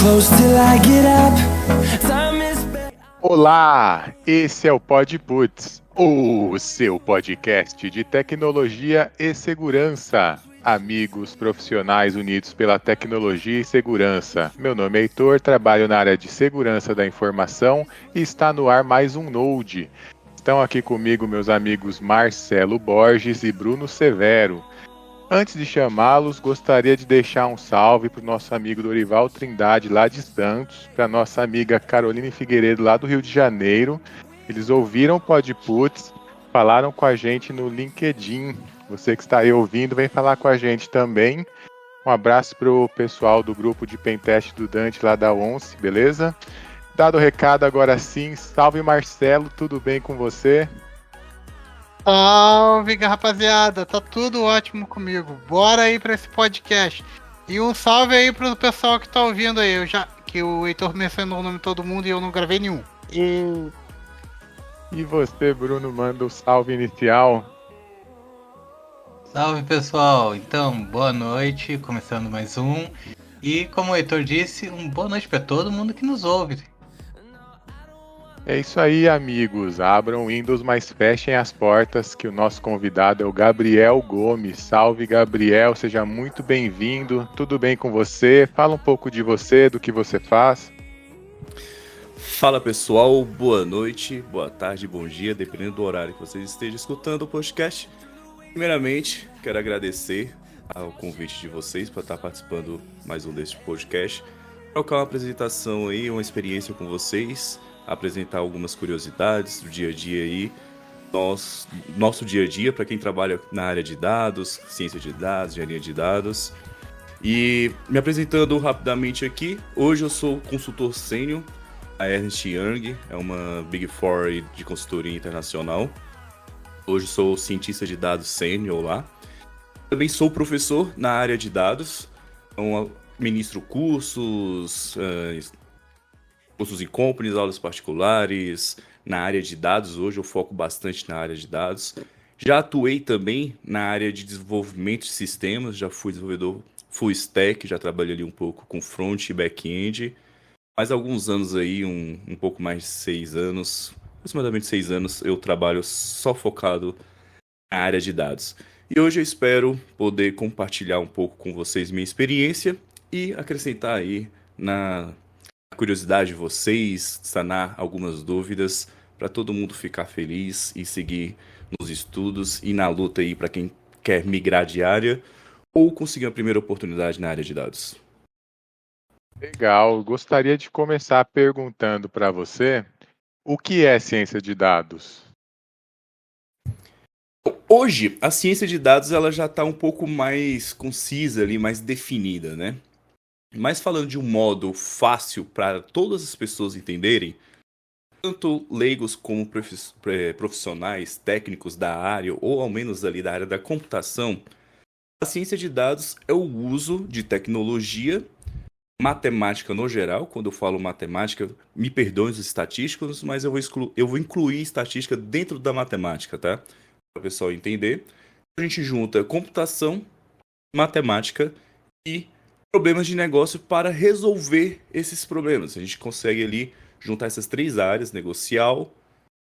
close till I get up. Time is back. Olá, esse é o PodPuts, o seu podcast de tecnologia e segurança. Amigos profissionais unidos pela tecnologia e segurança. Meu nome é Heitor, trabalho na área de segurança da informação e está no ar mais um Node. Estão aqui comigo meus amigos Marcelo Borges e Bruno Severo. Antes de chamá-los, gostaria de deixar um salve para o nosso amigo Dorival Trindade, lá de Santos, para a nossa amiga Caroline Figueiredo, lá do Rio de Janeiro. Eles ouviram o PodPuts, falaram com a gente no LinkedIn. Você que está aí ouvindo, vem falar com a gente também. Um abraço para o pessoal do grupo de Pentest do Dante, lá da ONCE, beleza? Dado o recado, agora sim, salve Marcelo, tudo bem com você? Salve, rapaziada, tá tudo ótimo comigo. Bora aí pra esse podcast. E um salve aí pro pessoal que tá ouvindo aí. Que o Heitor mencionou o nome de todo mundo e eu não gravei nenhum. E você, Bruno, manda o salve inicial. Salve pessoal, então boa noite, começando mais um. E como o Heitor disse, boa noite para todo mundo que nos ouve. É isso aí, amigos. Abram o Windows, mas fechem as portas, que o nosso convidado é o Gabriel Gomes. Salve, Gabriel, seja muito bem-vindo. Tudo bem com você? Fala um pouco de você, do que você faz. Fala pessoal, boa noite, boa tarde, bom dia, dependendo do horário que vocês estejam escutando o podcast. Primeiramente, quero agradecer ao convite de vocês para estar participando mais um deste podcast. Trocar uma apresentação aí, uma experiência com vocês, apresentar algumas curiosidades do dia a dia aí, nosso dia a dia para quem trabalha na área de dados, ciência de dados, engenharia de dados. E me apresentando rapidamente aqui, hoje eu sou consultor sênior, a Ernst Young, é uma Big Four de consultoria internacional. Hoje sou cientista de dados sênior lá. Também sou professor na área de dados, então ministro cursos em companies, aulas particulares, na área de dados. Hoje eu foco bastante na área de dados. Já atuei também na área de desenvolvimento de sistemas, já fui desenvolvedor full stack, já trabalhei ali um pouco com front e back-end. Faz alguns anos aí, um pouco mais de 6 anos, aproximadamente 6 anos, eu trabalho só focado na área de dados. E hoje eu espero poder compartilhar um pouco com vocês minha experiência e acrescentar aí na curiosidade de vocês, sanar algumas dúvidas, para todo mundo ficar feliz e seguir nos estudos e na luta aí para quem quer migrar de área ou conseguir a primeira oportunidade na área de dados. Legal, gostaria de começar perguntando para você, o que é ciência de dados? Hoje, a ciência de dados ela já está um pouco mais concisa ali, mais definida, né? Mas falando de um modo fácil para todas as pessoas entenderem, tanto leigos como profissionais, técnicos da área, ou ao menos ali da área da computação, a ciência de dados é o uso de tecnologia, matemática no geral. Quando eu falo matemática, me perdoem os estatísticos, mas eu vou incluir estatística dentro da matemática, tá? Para o pessoal entender. A gente junta computação, matemática e problemas de negócio para resolver esses problemas. A gente consegue ali juntar essas 3 áreas, negocial,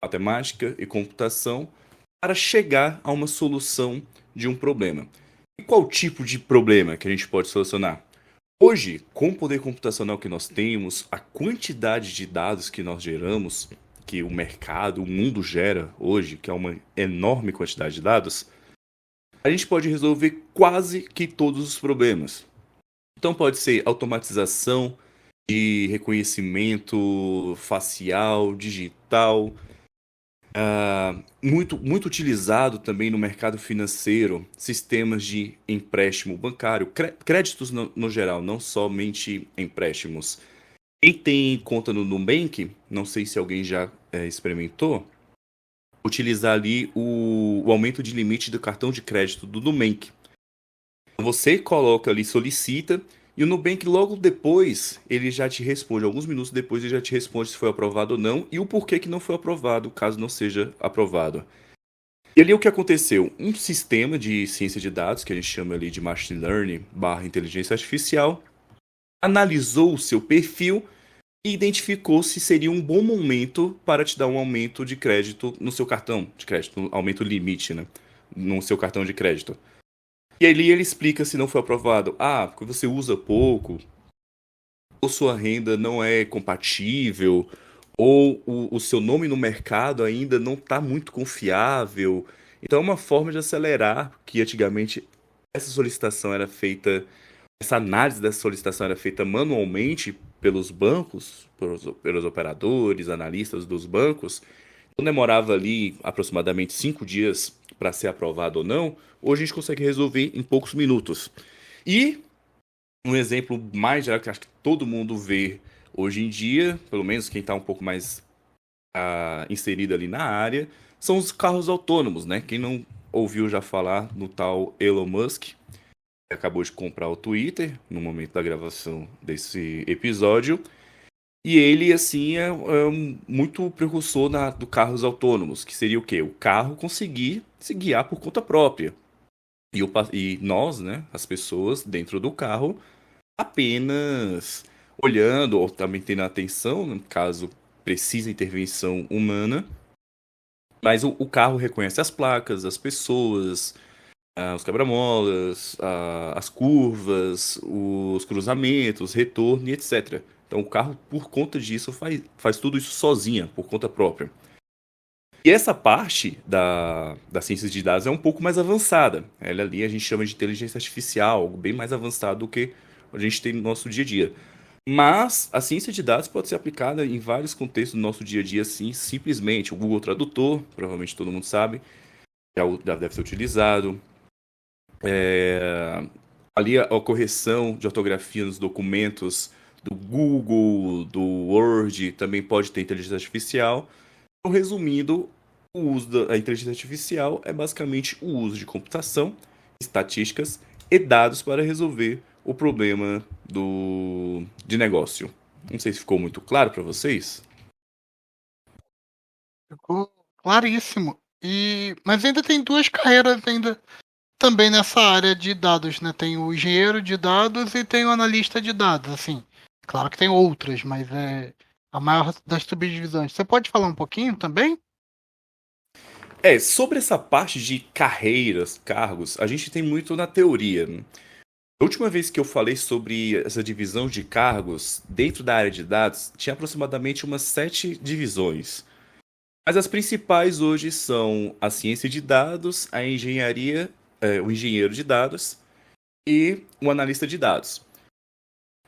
matemática e computação, para chegar a uma solução de um problema. E qual tipo de problema que a gente pode solucionar? Hoje, com o poder computacional que nós temos, a quantidade de dados que nós geramos, que o mercado, o mundo gera hoje, que é uma enorme quantidade de dados, a gente pode resolver quase que todos os problemas. Então pode ser automatização de reconhecimento facial, digital, muito utilizado também no mercado financeiro, sistemas de empréstimo bancário, créditos no geral, não somente empréstimos. Quem tem conta no Nubank, não sei se alguém já experimentou, utilizar ali o aumento de limite do cartão de crédito do Nubank. Você coloca ali, solicita, e o Nubank logo depois, ele já te responde, alguns minutos depois ele já te responde se foi aprovado ou não, e o porquê que não foi aprovado, caso não seja aprovado. E ali o que aconteceu? Um sistema de ciência de dados, que a gente chama ali de Machine Learning / inteligência artificial, analisou o seu perfil e identificou se seria um bom momento para te dar um aumento de crédito no seu cartão de crédito, um aumento limite, né, no seu cartão de crédito. E ali ele explica se não foi aprovado. Porque você usa pouco, ou sua renda não é compatível, ou o seu nome no mercado ainda não está muito confiável. Então é uma forma de acelerar, que antigamente essa solicitação era feita, essa análise dessa solicitação era feita manualmente pelos bancos, pelos operadores, analistas dos bancos. Então demorava ali aproximadamente 5 dias para ser aprovado ou não. Hoje a gente consegue resolver em poucos minutos. E um exemplo mais geral que acho que todo mundo vê hoje em dia, pelo menos quem está um pouco mais inserido ali na área, são os carros autônomos, né? Quem não ouviu já falar no tal Elon Musk, que acabou de comprar o Twitter no momento da gravação desse episódio. E ele, assim, é muito precursor do carros autônomos, que seria o quê? O carro conseguir se guiar por conta própria. E nós, né, as pessoas dentro do carro, apenas olhando ou também tendo atenção, no caso precisa intervenção humana, mas o carro reconhece as placas, as pessoas, os quebra-molas, as curvas, os cruzamentos, retorno e etc. Então o carro, por conta disso, faz tudo isso sozinha, por conta própria. E essa parte da ciência de dados é um pouco mais avançada. Ela ali a gente chama de inteligência artificial, algo bem mais avançado do que a gente tem no nosso dia a dia. Mas a ciência de dados pode ser aplicada em vários contextos do nosso dia a dia, assim, simplesmente. O Google Tradutor, provavelmente todo mundo sabe, já deve ser utilizado. Ali a correção de ortografia nos documentos do Google, do Word, também pode ter inteligência artificial. Então, resumindo, o uso da inteligência artificial é basicamente o uso de computação, estatísticas e dados para resolver o problema de negócio. Não sei se ficou muito claro para vocês. Ficou claríssimo. Mas ainda tem duas carreiras ainda também nessa área de dados, né? Tem o engenheiro de dados e tem o analista de dados, assim. Claro que tem outras, mas é a maior das subdivisões. Você pode falar um pouquinho também? Sobre essa parte de carreiras, cargos, a gente tem muito na teoria. A última vez que eu falei sobre essa divisão de cargos dentro da área de dados, tinha aproximadamente umas 7 divisões. Mas as principais hoje são a ciência de dados, a engenharia, o engenheiro de dados e o analista de dados.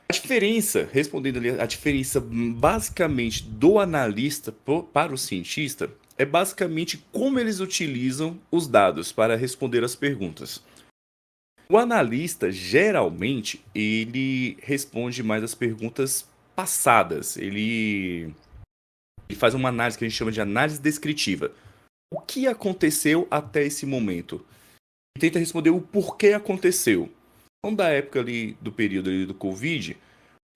A diferença, respondendo ali, a diferença basicamente do analista para o cientista é basicamente como eles utilizam os dados para responder as perguntas. O analista, geralmente, ele responde mais as perguntas passadas. Ele faz uma análise que a gente chama de análise descritiva. O que aconteceu até esse momento? E tenta responder o porquê aconteceu. Então, da época ali, do período ali do Covid,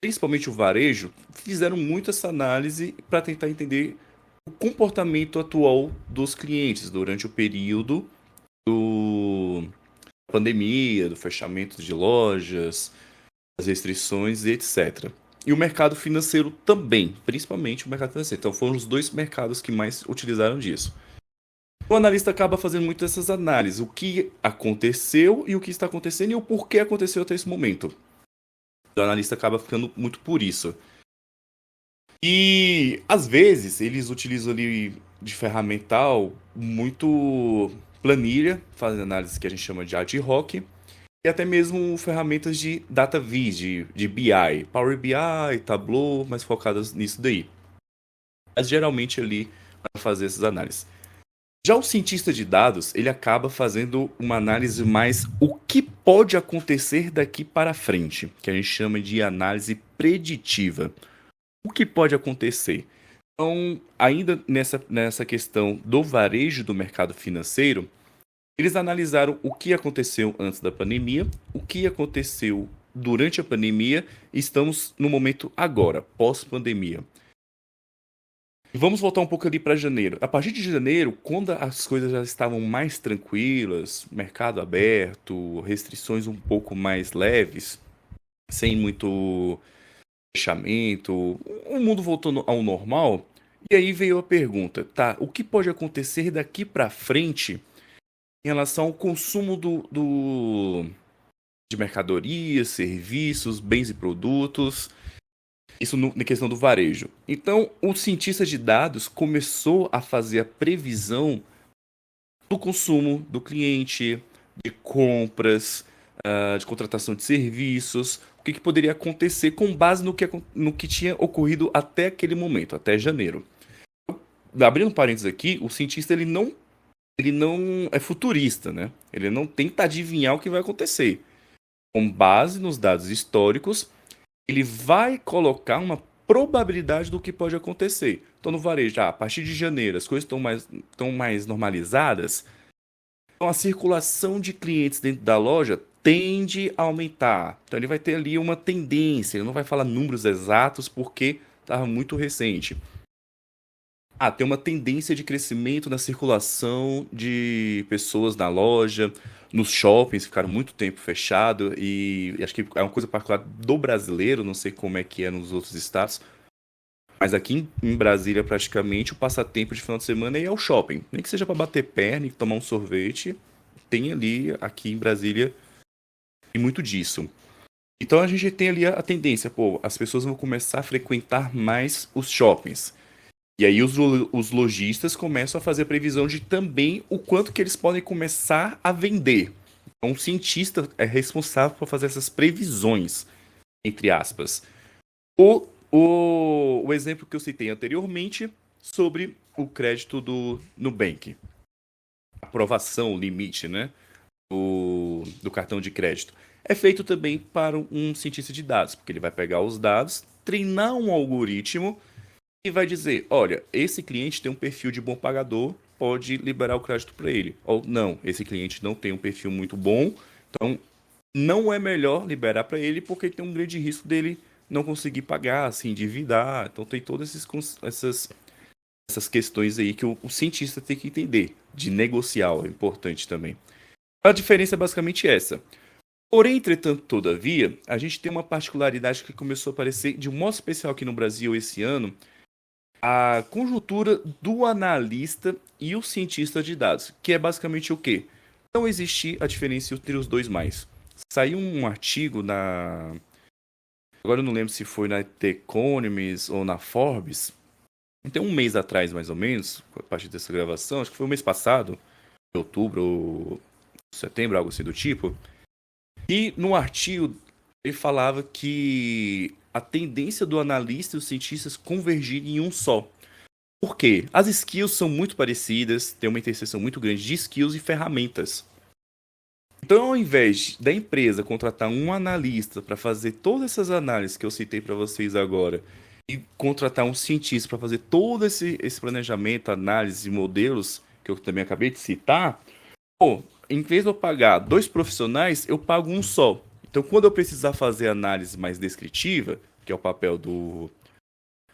principalmente o varejo, fizeram muito essa análise para tentar entender o comportamento atual dos clientes durante o período da pandemia, do fechamento de lojas, das restrições e etc. E o mercado financeiro também, principalmente o mercado financeiro. Então foram os dois mercados que mais utilizaram disso. O analista acaba fazendo muito essas análises, o que aconteceu e o que está acontecendo e o porquê aconteceu até esse momento. O analista acaba ficando muito por isso. E, às vezes, eles utilizam ali de ferramental muito planilha, fazendo análise que a gente chama de ad hoc, e até mesmo ferramentas de data viz, de BI, Power BI, Tableau, mais focadas nisso daí. Mas geralmente ali para fazer essas análises. Já o cientista de dados, ele acaba fazendo uma análise mais o que pode acontecer daqui para frente, que a gente chama de análise preditiva. O que pode acontecer? Então, ainda nessa questão do varejo do mercado financeiro, eles analisaram o que aconteceu antes da pandemia, o que aconteceu durante a pandemia e estamos no momento agora, pós-pandemia. Vamos voltar um pouco ali para janeiro. A partir de janeiro, quando as coisas já estavam mais tranquilas, mercado aberto, restrições um pouco mais leves, sem muito fechamento, o mundo voltando ao normal. E aí veio a pergunta, tá, o que pode acontecer daqui para frente em relação ao consumo de mercadorias, serviços, bens e produtos, isso na questão do varejo. Então, o cientista de dados começou a fazer a previsão do consumo do cliente, de compras, de contratação de serviços, o que poderia acontecer com base no que tinha ocorrido até aquele momento, até janeiro. Abrindo um parênteses aqui, o cientista ele não é futurista, né? Ele não tenta adivinhar o que vai acontecer. Com base nos dados históricos, ele vai colocar uma probabilidade do que pode acontecer. Então, no varejo, a partir de janeiro, as coisas estão mais normalizadas. Então, a circulação de clientes dentro da loja tende a aumentar. Então, ele vai ter ali uma tendência. Ele não vai falar números exatos porque estava muito recente. Tem uma tendência de crescimento na circulação de pessoas na loja, nos shoppings, ficaram muito tempo fechados, e acho que é uma coisa particular do brasileiro, não sei como é que é nos outros estados, mas aqui em Brasília, praticamente, o passatempo de final de semana é o shopping. Nem que seja para bater perna e tomar um sorvete, tem ali, aqui em Brasília, e muito disso. Então a gente tem ali a tendência, as pessoas vão começar a frequentar mais os shoppings. E aí os lojistas começam a fazer a previsão de também o quanto que eles podem começar a vender. Então o cientista é responsável por fazer essas previsões, entre aspas. O exemplo que eu citei anteriormente sobre o crédito do Nubank. Aprovação, limite, né? Do cartão de crédito. É feito também para um cientista de dados, porque ele vai pegar os dados, treinar um algoritmo e vai dizer, olha, esse cliente tem um perfil de bom pagador, pode liberar o crédito para ele. Ou não, esse cliente não tem um perfil muito bom, então não é melhor liberar para ele porque tem um grande risco dele não conseguir pagar, se endividar. Então tem todas essas questões aí que o cientista tem que entender, de negociar, é importante também. A diferença é basicamente essa. Porém, entretanto, todavia, a gente tem uma particularidade que começou a aparecer de um modo especial aqui no Brasil esse ano, a conjuntura do analista e o cientista de dados, que é basicamente o quê? Não existe a diferença entre os dois mais. Saiu um artigo agora eu não lembro se foi na The Economist ou na Forbes, tem um mês atrás mais ou menos, a partir dessa gravação, acho que foi o mês passado, em outubro ou setembro, algo assim do tipo, e no artigo ele falava que a tendência do analista e os cientistas convergirem em um só. Por quê? As skills são muito parecidas, tem uma interseção muito grande de skills e ferramentas. Então, ao invés da empresa contratar um analista para fazer todas essas análises que eu citei para vocês agora, e contratar um cientista para fazer todo esse planejamento, análise e modelos, que eu também acabei de citar, em vez de eu pagar 2 profissionais, eu pago um só. Então, quando eu precisar fazer análise mais descritiva, que é o papel do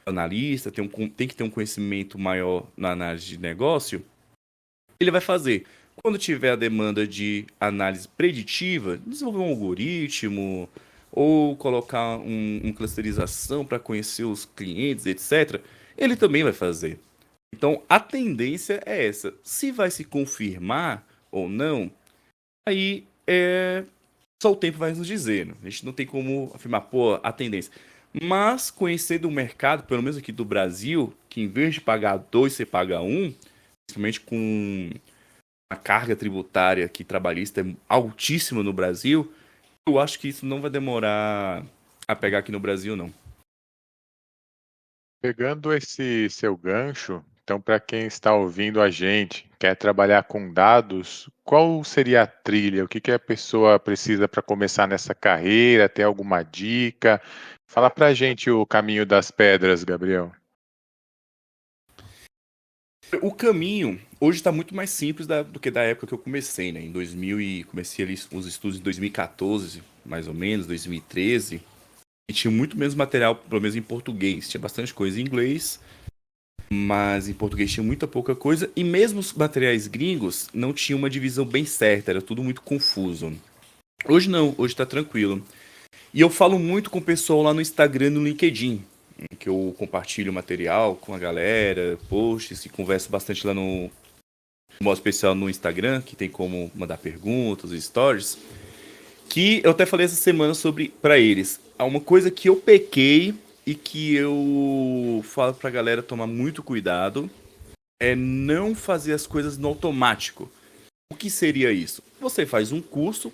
analista, tem que ter um conhecimento maior na análise de negócio, ele vai fazer. Quando tiver a demanda de análise preditiva, desenvolver um algoritmo, ou colocar uma clusterização para conhecer os clientes, etc., ele também vai fazer. Então, a tendência é essa. Se vai se confirmar ou não, aí só o tempo vai nos dizer. Né? A gente não tem como afirmar, a tendência. Mas, conhecendo o mercado, pelo menos aqui do Brasil, que em vez de pagar 2, você paga 1, principalmente com a carga tributária que trabalhista é altíssima no Brasil, eu acho que isso não vai demorar a pegar aqui no Brasil, não. Pegando esse seu gancho, então, para quem está ouvindo a gente, quer trabalhar com dados, qual seria a trilha? O que a pessoa precisa para começar nessa carreira? Tem alguma dica? Fala para a gente o caminho das pedras, Gabriel. O caminho hoje está muito mais simples do que da época que eu comecei, né? Comecei ali os estudos em 2014, mais ou menos, 2013. E tinha muito menos material, pelo menos em português. Tinha bastante coisa em inglês, mas em português tinha muita pouca coisa. E mesmo os materiais gringos não tinham uma divisão bem certa, era tudo muito confuso. Hoje não, hoje está tranquilo. E eu falo muito com o pessoal lá no Instagram e no LinkedIn, em que eu compartilho material com a galera, posts e converso bastante lá no modo especial no Instagram, que tem como mandar perguntas, stories, que eu até falei essa semana sobre para eles. Há uma coisa que eu pequei e que eu falo pra galera tomar muito cuidado é não fazer as coisas no automático. O que seria isso? Você faz um curso,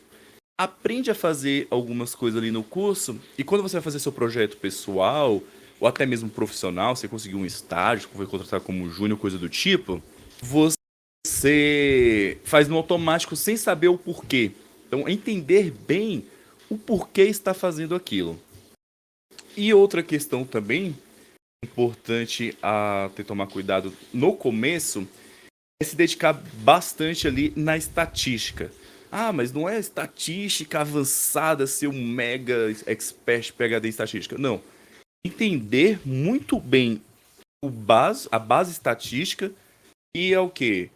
aprende a fazer algumas coisas ali no curso, e quando você vai fazer seu projeto pessoal, ou até mesmo profissional, você conseguiu um estágio, foi contratado como júnior, coisa do tipo, você faz no automático sem saber o porquê. Então, entender bem o porquê está fazendo aquilo. E outra questão também importante a ter tomar cuidado no começo é se dedicar bastante ali na estatística. Ah, mas não é estatística avançada, ser um mega expert PhD em estatística. Não. Entender muito bem a base estatística e é o quê?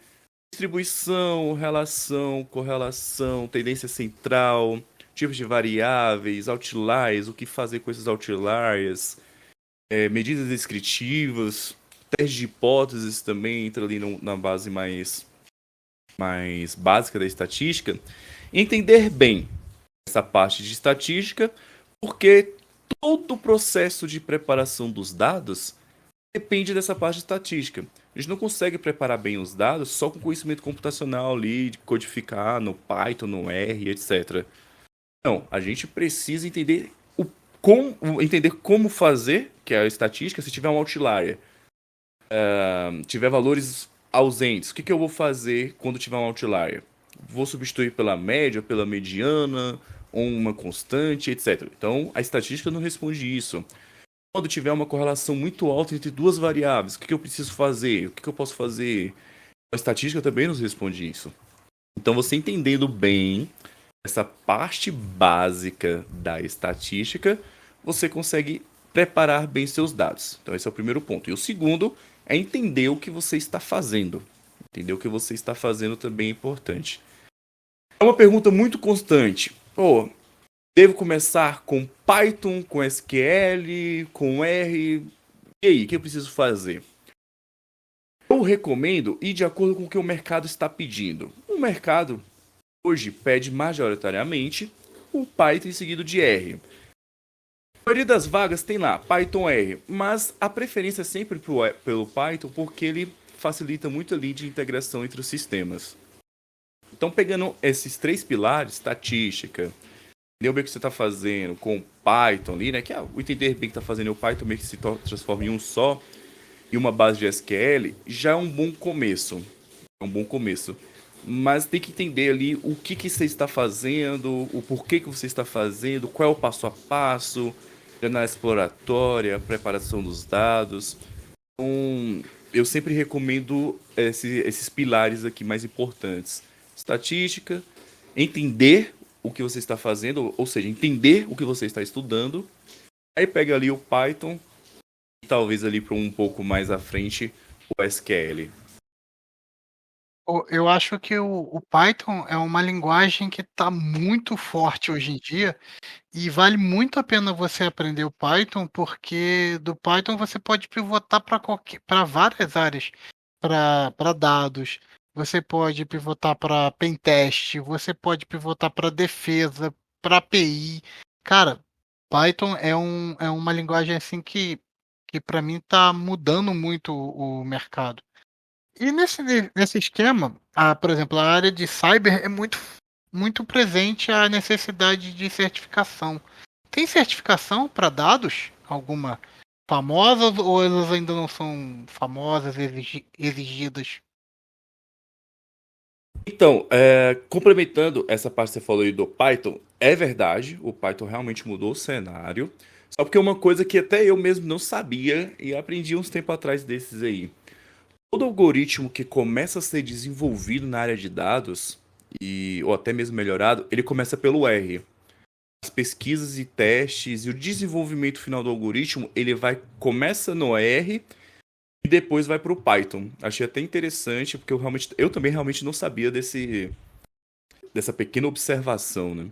Distribuição, relação, correlação, tendência central, tipos de variáveis, outliers, o que fazer com esses outliers, medidas descritivas, teste de hipóteses também entra ali na base mais básica da estatística. Entender bem essa parte de estatística, porque todo o processo de preparação dos dados depende dessa parte de estatística. A gente não consegue preparar bem os dados só com conhecimento computacional ali, de codificar no Python, no R, etc. Não, a gente precisa entender como fazer, que é a estatística, se tiver um outlier, tiver valores ausentes, o que eu vou fazer quando tiver um outlier? Vou substituir pela média, pela mediana, ou uma constante, etc. Então, a estatística não responde isso. Quando tiver uma correlação muito alta entre duas variáveis, o que eu preciso fazer? O que eu posso fazer? A estatística também nos responde isso. Então, você entendendo bem essa parte básica da estatística, você consegue preparar bem seus dados. Então, esse é o primeiro ponto. E o segundo é entender o que você está fazendo. Entender o que você está fazendo também é importante. É uma pergunta muito constante. Devo começar com Python, com SQL, com R? E aí, o que eu preciso fazer? Eu recomendo ir de acordo com o que o mercado está pedindo. O mercado hoje pede majoritariamente o Python seguido de R. A maioria das vagas tem lá Python R, mas a preferência é sempre pelo Python porque ele facilita muito a linha de integração entre os sistemas. Então, pegando esses três pilares, estatística, entender bem o que você está fazendo com Python ali, né? Que é o entender bem que está fazendo o Python meio que se transforma em um só, e uma base de SQL, já é um bom começo. É um bom começo. Mas tem que entender ali o que você está fazendo, o porquê que você está fazendo, qual é o passo a passo, análise exploratória, preparação dos dados. Então, eu sempre recomendo esses pilares aqui mais importantes. Estatística, entender o que você está fazendo, ou seja, entender o que você está estudando. Aí pega ali o Python e talvez ali para um pouco mais à frente o SQL. Eu acho que o Python é uma linguagem que está muito forte hoje em dia e vale muito a pena você aprender o Python, porque do Python você pode pivotar para várias áreas, para dados, você pode pivotar para pentest, você pode pivotar para defesa, para API. Cara, Python é uma linguagem assim que para mim está mudando muito o mercado. E nesse esquema, por exemplo, a área de cyber é muito presente a necessidade de certificação. Tem certificação para dados? Alguma famosa ou elas ainda não são famosas, exigidas? Então, complementando essa parte que você falou aí do Python, é verdade, o Python realmente mudou o cenário. Só porque é uma coisa que até eu mesmo não sabia e aprendi uns tempos atrás desses aí. Todo algoritmo que começa a ser desenvolvido na área de dados, ou até mesmo melhorado, ele começa pelo R. As pesquisas e testes e o desenvolvimento final do algoritmo, começa no R e depois vai para o Python. Achei até interessante, porque eu também realmente não sabia dessa pequena observação, né?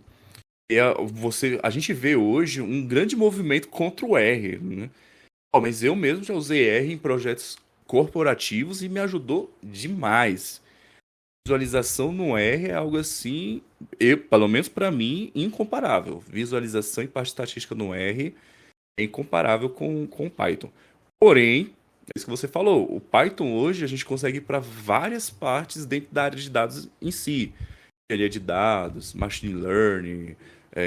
A gente vê hoje um grande movimento contra o R, né? Mas eu mesmo já usei R em projetos corporativos e me ajudou demais. Visualização no R é algo assim, pelo menos para mim, incomparável. Visualização e parte estatística no R é incomparável com o Python. Porém, é isso que você falou, o Python hoje a gente consegue ir para várias partes dentro da área de dados em si. Engenharia de dados, machine learning,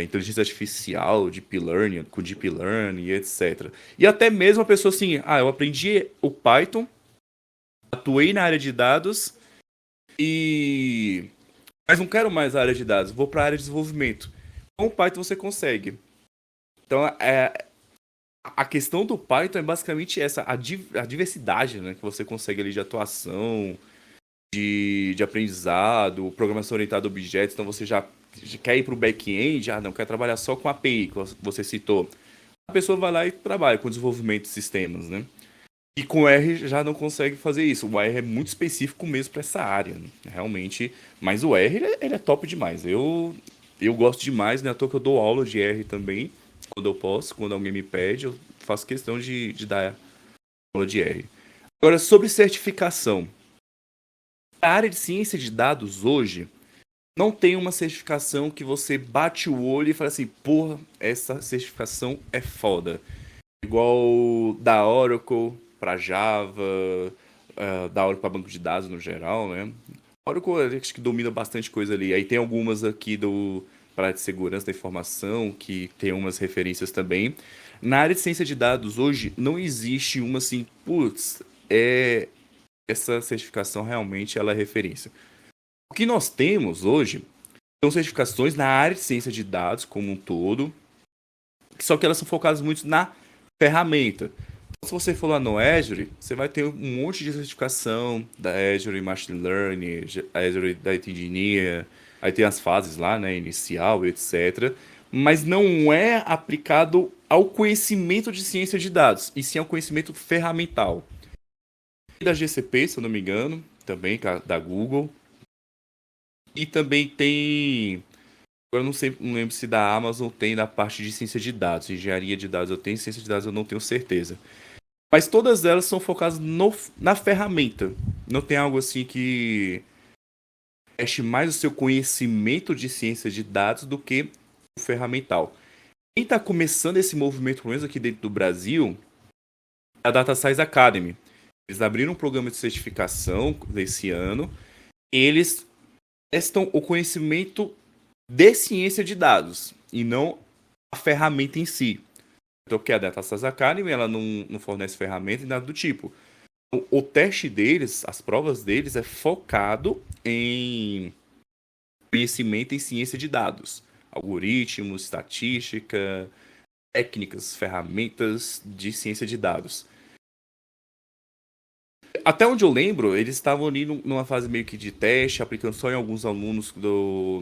inteligência artificial, deep learning, com deep learning, etc. E até mesmo a pessoa assim, eu aprendi o Python, atuei na área de dados mas não quero mais a área de dados, vou para a área de desenvolvimento. Com o Python você consegue. Então, a questão do Python é basicamente essa, a diversidade, né, que você consegue ali de atuação, de aprendizado, programação orientada a objetos. Então você já quer ir para o back-end, não quer trabalhar só com a API, que você citou. A pessoa vai lá e trabalha com desenvolvimento de sistemas, né? E com R já não consegue fazer isso. O R é muito específico mesmo para essa área, né? Realmente. Mas o R, ele é top demais. Eu gosto demais, né? À toa que eu dou aula de R também, quando eu posso, quando alguém me pede, eu faço questão de dar aula de R. Agora, sobre certificação. A área de ciência de dados hoje não tem uma certificação que você bate o olho e fala assim, porra, essa certificação é foda. Igual da Oracle para Java, da Oracle para banco de dados no geral, né? Oracle acho que domina bastante coisa ali. Aí tem algumas aqui para área de segurança da informação, que tem umas referências também. Na área de ciência de dados hoje não existe uma assim, essa certificação realmente ela é referência. O que nós temos hoje são certificações na área de ciência de dados como um todo, só que elas são focadas muito na ferramenta. Então, se você for lá no Azure, você vai ter um monte de certificação da Azure Machine Learning, Azure Data Engineer, aí tem as fases lá, né, inicial, etc. Mas não é aplicado ao conhecimento de ciência de dados, e sim ao conhecimento ferramental. Da GCP, se eu não me engano, também da Google. E também tem, agora não lembro se da Amazon tem na parte de ciência de dados, engenharia de dados eu tenho, ciência de dados eu não tenho certeza. Mas todas elas são focadas na ferramenta. Não tem algo assim que mexe mais o seu conhecimento de ciência de dados do que o ferramental. Quem está começando esse movimento, pelo menos aqui dentro do Brasil, é a Data Science Academy. Eles abriram um programa de certificação desse ano. Eles testam o conhecimento de ciência de dados e não a ferramenta em si. Então, que a Data Science Academy, ela não fornece ferramenta e nada do tipo. O teste deles, as provas deles, é focado em conhecimento em ciência de dados. Algoritmos, estatística, técnicas, ferramentas de ciência de dados. Até onde eu lembro, eles estavam ali numa fase meio que de teste, aplicando só em alguns alunos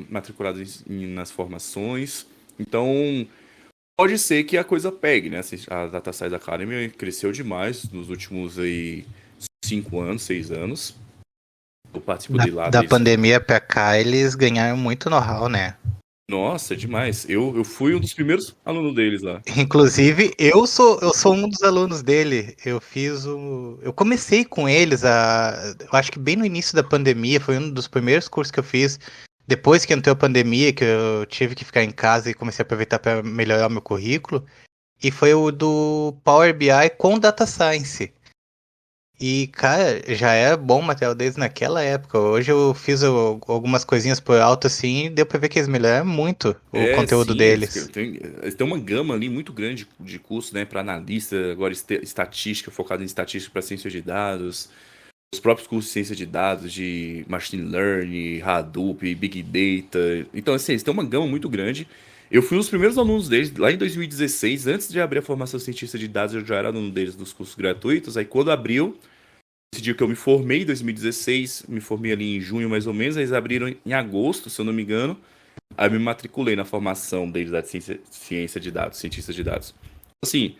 matriculados nas formações. Então, pode ser que a coisa pegue, né? A Data Science Academy cresceu demais nos últimos 5 anos, 6 anos. Eu participo de lá. Da pandemia pra cá, eles ganharam muito know-how, né? Nossa, demais. Eu fui um dos primeiros alunos deles lá. Inclusive, eu sou um dos alunos dele. Eu comecei com eles, eu acho que bem no início da pandemia, foi um dos primeiros cursos que eu fiz. Depois que entrou a pandemia, que eu tive que ficar em casa e comecei a aproveitar para melhorar o meu currículo. E foi o do Power BI com Data Science. E, cara, já era bom material desde naquela época. Hoje eu fiz algumas coisinhas por alto, assim, e deu pra ver que eles melhoraram muito o conteúdo deles. Eles têm uma gama ali muito grande de cursos, né, para analista, agora estatística, focado em estatística para ciência de dados, os próprios cursos de ciência de dados, de machine learning, Hadoop, Big Data. Então, assim, eles têm uma gama muito grande. Eu fui um dos primeiros alunos deles lá em 2016, antes de abrir a formação de cientista de dados, eu já era aluno deles dos cursos gratuitos. Aí quando abriu, esse dia que eu me formei, em 2016, me formei ali em junho mais ou menos, eles abriram em agosto, se eu não me engano, aí eu me matriculei na formação deles da ciência de dados, cientista de dados. Assim,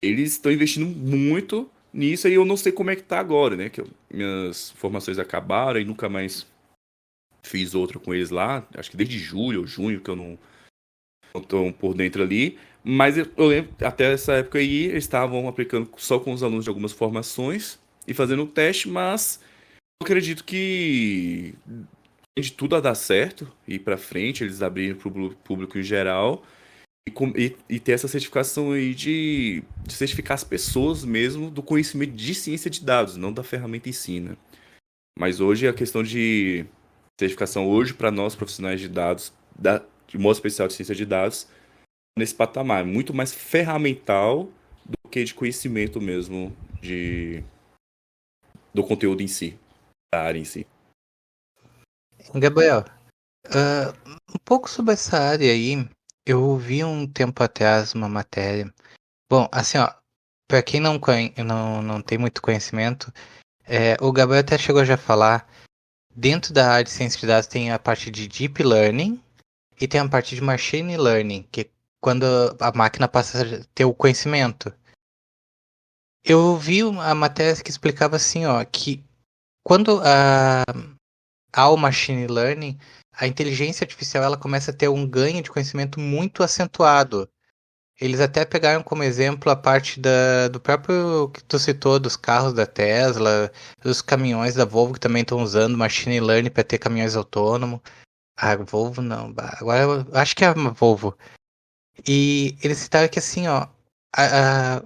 eles estão investindo muito nisso, e eu não sei como é que tá agora, né, que minhas formações acabaram e nunca mais fiz outra com eles lá, acho que desde julho ou junho que eu não não estão por dentro ali. Mas eu lembro, até essa época aí, eles estavam aplicando só com os alunos de algumas formações e fazendo o teste, mas eu acredito que de tudo a dar certo, ir para frente, eles abrirem para o público em geral e ter essa certificação aí de certificar as pessoas mesmo do conhecimento de ciência de dados, não da ferramenta em si, né? Mas hoje a questão de certificação hoje para nós profissionais de dados, de modo especial de ciência de dados, nesse patamar, muito mais ferramental do que de conhecimento mesmo do conteúdo em si, da área em si. Gabriel, um pouco sobre essa área aí, eu vi um tempo atrás uma matéria. Bom, assim, ó, para quem não tem muito conhecimento, o Gabriel até chegou já a falar, dentro da área de ciência de dados tem a parte de Deep Learning e tem a parte de Machine Learning, que é quando a máquina passa a ter o conhecimento. Eu vi a matéria que explicava assim, ó, que quando há o Machine Learning, a inteligência artificial ela começa a ter um ganho de conhecimento muito acentuado. Eles até pegaram como exemplo a parte do próprio que tu citou, dos carros da Tesla, dos caminhões da Volvo que também estão usando Machine Learning para ter caminhões autônomos. A Volvo não, agora eu acho que é a Volvo. E eles citaram que assim, ó,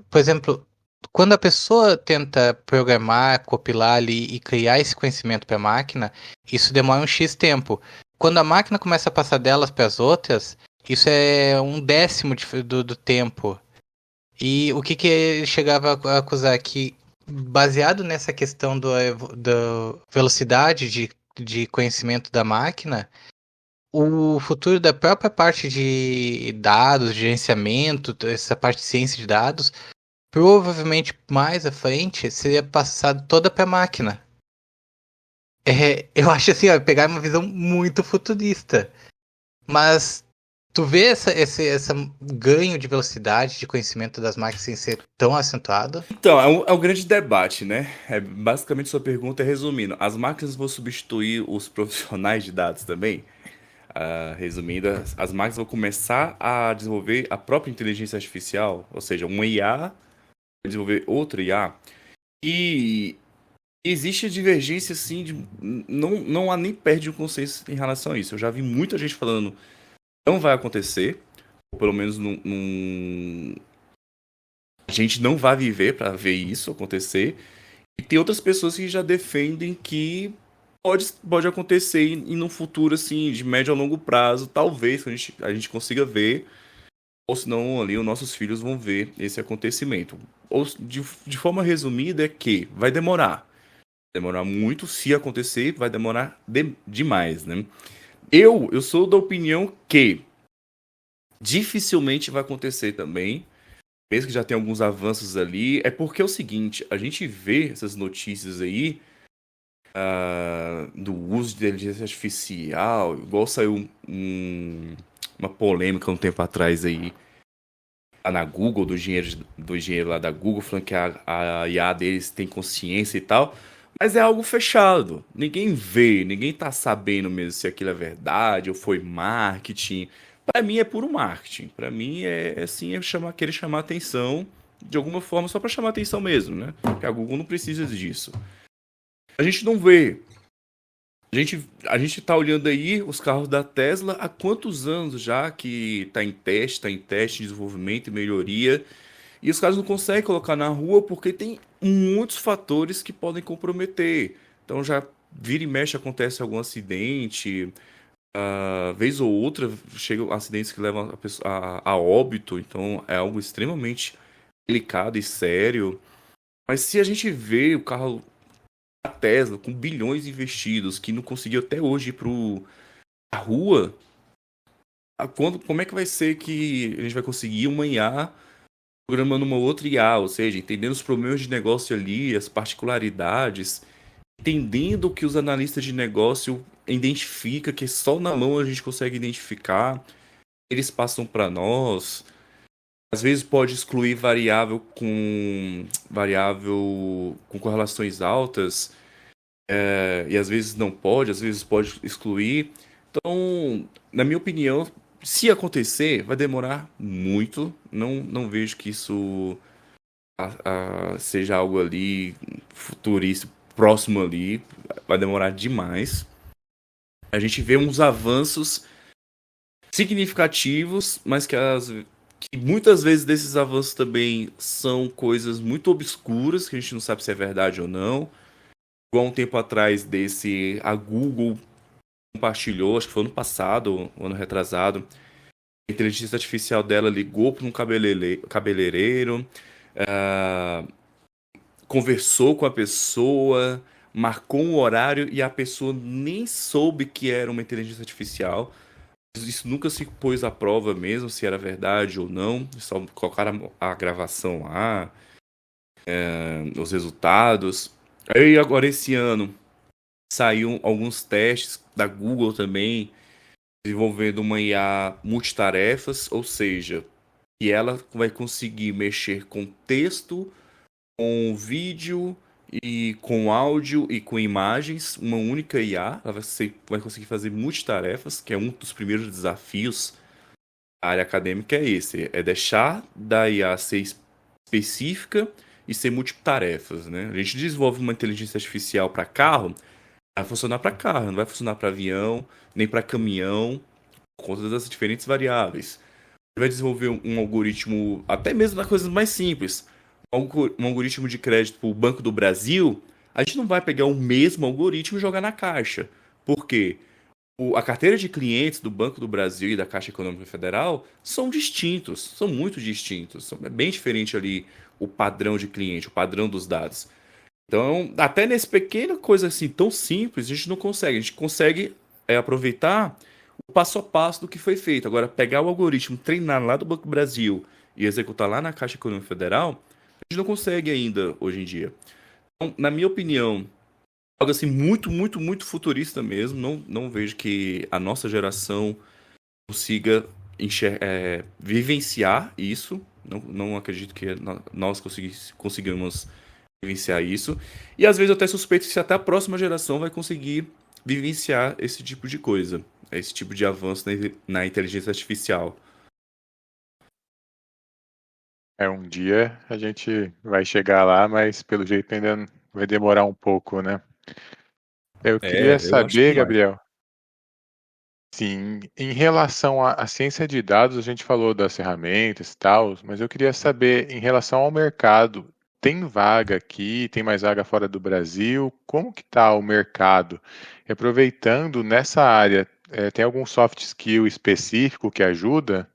por exemplo, quando a pessoa tenta programar, compilar ali e criar esse conhecimento para a máquina, isso demora um X tempo. Quando a máquina começa a passar delas para as outras, isso é um décimo do tempo. E o que ele chegava a acusar? Que, baseado nessa questão da velocidade de conhecimento da máquina, o futuro da própria parte de dados, gerenciamento, essa parte de ciência de dados, provavelmente mais à frente seria passado toda para a máquina. Eu acho assim, ó, pegar uma visão muito futurista. Mas tu vê esse ganho de velocidade, de conhecimento das máquinas sem ser tão acentuado? Então, é um grande debate, né? Basicamente, sua pergunta é resumindo: as máquinas vão substituir os profissionais de dados também? Resumindo, as máquinas vão começar a desenvolver a própria inteligência artificial, ou seja, uma IA desenvolver outra IA. E existe a divergência, assim, não há nem perto de um consenso em relação a isso. Eu já vi muita gente falando não vai acontecer, ou pelo menos a gente não vai viver para ver isso acontecer. E tem outras pessoas que já defendem que pode acontecer e num futuro assim, de médio a longo prazo, talvez a gente consiga ver, ou senão ali os nossos filhos vão ver esse acontecimento. Ou de forma resumida é que vai demorar muito. Se acontecer, vai demorar demais, né? Eu sou da opinião que dificilmente vai acontecer também, mesmo que já tenha alguns avanços ali. É porque é o seguinte, a gente vê essas notícias aí do uso de inteligência artificial, igual saiu uma polêmica um tempo atrás aí na Google, do engenheiro lá da Google, falando que a IA deles tem consciência e tal. Mas é algo fechado. Ninguém vê, ninguém tá sabendo mesmo se aquilo é verdade ou foi marketing. Pra mim é puro marketing. Pra mim é assim, querer chamar atenção de alguma forma só pra chamar atenção mesmo, né? Porque a Google não precisa disso. A gente não vê. A gente tá olhando aí os carros da Tesla há quantos anos já que tá em teste, desenvolvimento e melhoria. E os caras não conseguem colocar na rua porque tem muitos fatores que podem comprometer. Então já vira e mexe, acontece algum acidente. Vez ou outra chegam acidentes que levam a pessoa a óbito. Então é algo extremamente delicado e sério. Mas se a gente vê o carro da Tesla com bilhões investidos, que não conseguiu até hoje ir pra rua, como é que vai ser que a gente vai conseguir uma IA programando uma outra IA, ou seja, entendendo os problemas de negócio ali, as particularidades, entendendo o que os analistas de negócio identificam, que só na mão a gente consegue identificar, eles passam para nós. Às vezes pode excluir variável com correlações altas, e às vezes não pode, às vezes pode excluir. Então, na minha opinião, se acontecer, vai demorar muito. Não vejo que isso seja algo ali futurista, próximo ali. Vai demorar demais. A gente vê uns avanços significativos, mas que muitas vezes desses avanços também são coisas muito obscuras, que a gente não sabe se é verdade ou não. Igual um tempo atrás a Google compartilhou, acho que foi ano passado, ano retrasado, a inteligência artificial dela ligou para um cabeleireiro, conversou com a pessoa, marcou um horário e a pessoa nem soube que era uma inteligência artificial. Isso nunca se pôs à prova mesmo, se era verdade ou não. Só colocaram a gravação lá, os resultados. Aí agora esse ano saiu alguns testes da Google também, desenvolvendo uma IA multitarefas, ou seja, que ela vai conseguir mexer com texto, com vídeo e com áudio e com imagens, uma única IA. Ela vai conseguir fazer multitarefas, que é um dos primeiros desafios da área acadêmica, é esse, é deixar da IA ser específica e ser multitarefas, né? A gente desenvolve uma inteligência artificial para carro, vai funcionar para carro, não vai funcionar para avião, nem para caminhão, por conta das diferentes variáveis. Vai desenvolver um algoritmo, até mesmo nas coisas mais simples, um algoritmo de crédito para o Banco do Brasil, a gente não vai pegar o mesmo algoritmo e jogar na Caixa. Por quê? A carteira de clientes do Banco do Brasil e da Caixa Econômica Federal são distintos, são muito distintos. É bem diferente ali o padrão de cliente, o padrão dos dados. Então, até nessa pequena coisa assim tão simples, a gente não consegue. A gente consegue aproveitar o passo a passo do que foi feito. Agora, pegar o algoritmo, treinar lá do Banco do Brasil e executar lá na Caixa Econômica Federal, a gente não consegue ainda hoje em dia. Então, na minha opinião, algo assim muito, muito, muito futurista mesmo. Não vejo que a nossa geração consiga vivenciar isso. Não acredito que nós conseguimos vivenciar isso. E às vezes eu até suspeito que até a próxima geração vai conseguir vivenciar esse tipo de coisa. Esse tipo de avanço na inteligência artificial. Um dia a gente vai chegar lá, mas pelo jeito ainda vai demorar um pouco, né? Eu queria Eu acho que saber, vai. Gabriel, sim, em relação à ciência de dados, a gente falou das ferramentas e tal, mas eu queria saber, em relação ao mercado, tem vaga aqui, tem mais vaga fora do Brasil? Como que está o mercado? E aproveitando, nessa área, tem algum soft skill específico que ajuda?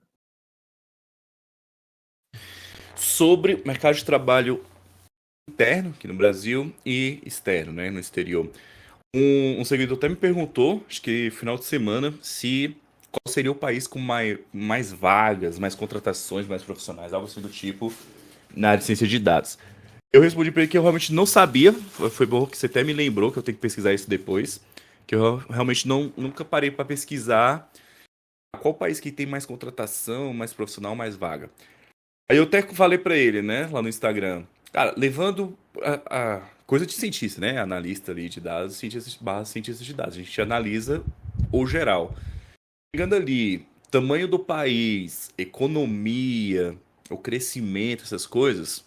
Sobre o mercado de trabalho interno aqui no Brasil e externo, né, no exterior. Um seguidor até me perguntou, acho que final de semana, qual seria o país com mais vagas, mais contratações, mais profissionais, algo assim do tipo, na área de ciência de dados. Eu respondi para ele que eu realmente não sabia, foi bom que você até me lembrou, que eu tenho que pesquisar isso depois, que eu realmente nunca parei para pesquisar qual país que tem mais contratação, mais profissional, mais vaga. Aí eu até falei para ele, né, lá no Instagram, cara, levando a coisa de cientista, né, analista ali de dados, cientista de dados, a gente analisa o geral. Pegando ali, tamanho do país, economia, o crescimento, essas coisas,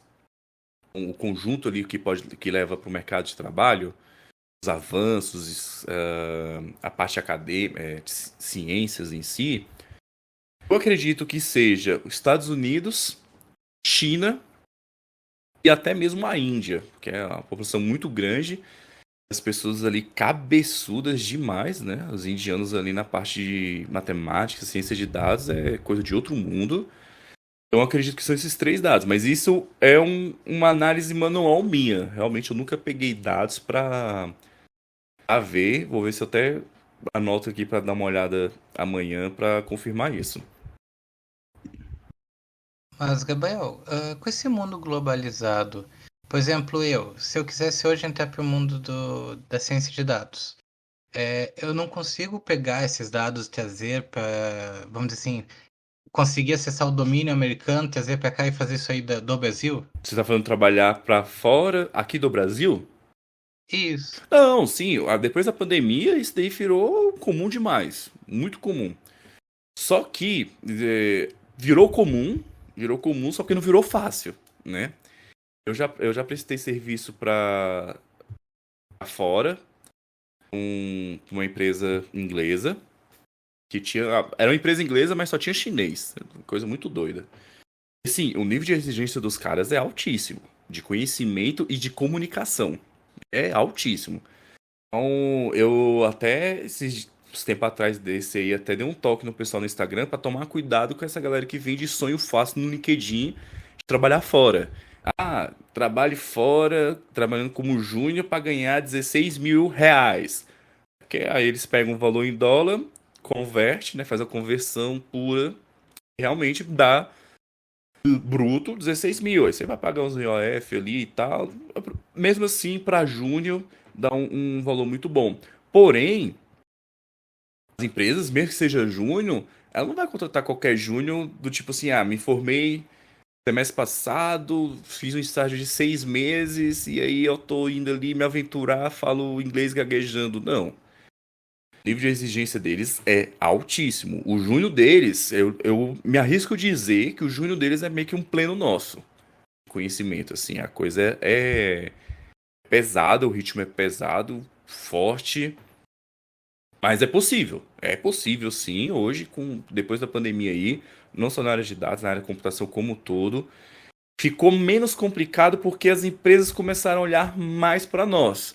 o conjunto ali que leva para o mercado de trabalho, os avanços, a parte acadêmica, de ciências em si, eu acredito que seja os Estados Unidos, China e até mesmo a Índia, que é uma população muito grande, as pessoas ali cabeçudas demais, né? Os indianos ali na parte de matemática, ciência de dados, é coisa de outro mundo. Eu acredito que são esses 3 dados, mas isso é uma análise manual minha. Realmente eu nunca peguei dados para ver. Vou ver se eu até anoto aqui para dar uma olhada amanhã para confirmar isso. Mas, Gabriel, com esse mundo globalizado, por exemplo, se eu quisesse hoje entrar para o mundo da ciência de dados, eu não consigo pegar esses dados, trazer para, vamos dizer assim, conseguir acessar o domínio americano, trazer para cá e fazer isso aí do Brasil? Você está falando trabalhar para fora, aqui do Brasil? Isso. Não, sim. Depois da pandemia, isso daí virou comum demais. Muito comum. Só que virou comum, só que não virou fácil, né? Eu já prestei serviço para fora, uma empresa inglesa, que tinha. Era uma empresa inglesa, mas só tinha chinês. Coisa muito doida. E, sim, o nível de exigência dos caras é altíssimo. De conhecimento e de comunicação. É altíssimo. Então, eu até esses tempo atrás desse aí, até dei um toque no pessoal no Instagram pra tomar cuidado com essa galera que vende sonho fácil no LinkedIn de trabalhar fora. Ah, trabalhe fora, trabalhando como júnior pra ganhar 16 mil reais. Porque aí eles pegam o valor em dólar, converte, né, faz a conversão pura, realmente dá bruto 16 mil. Aí você vai pagar uns IOF ali e tal. Mesmo assim, para júnior, dá um valor muito bom. Porém, as empresas, mesmo que seja júnior, ela não vai contratar qualquer júnior do tipo assim, me formei semestre passado, fiz um estágio de 6 meses e aí eu tô indo ali me aventurar, falo inglês gaguejando. Não. O nível de exigência deles é altíssimo. O júnior deles, eu me arrisco dizer que o júnior deles é meio que um pleno nosso. Conhecimento, assim, a coisa é pesada, o ritmo é pesado, forte, mas é possível. É possível, sim, hoje, depois da pandemia aí, não só na área de dados, na área de computação como um todo, ficou menos complicado porque as empresas começaram a olhar mais para nós.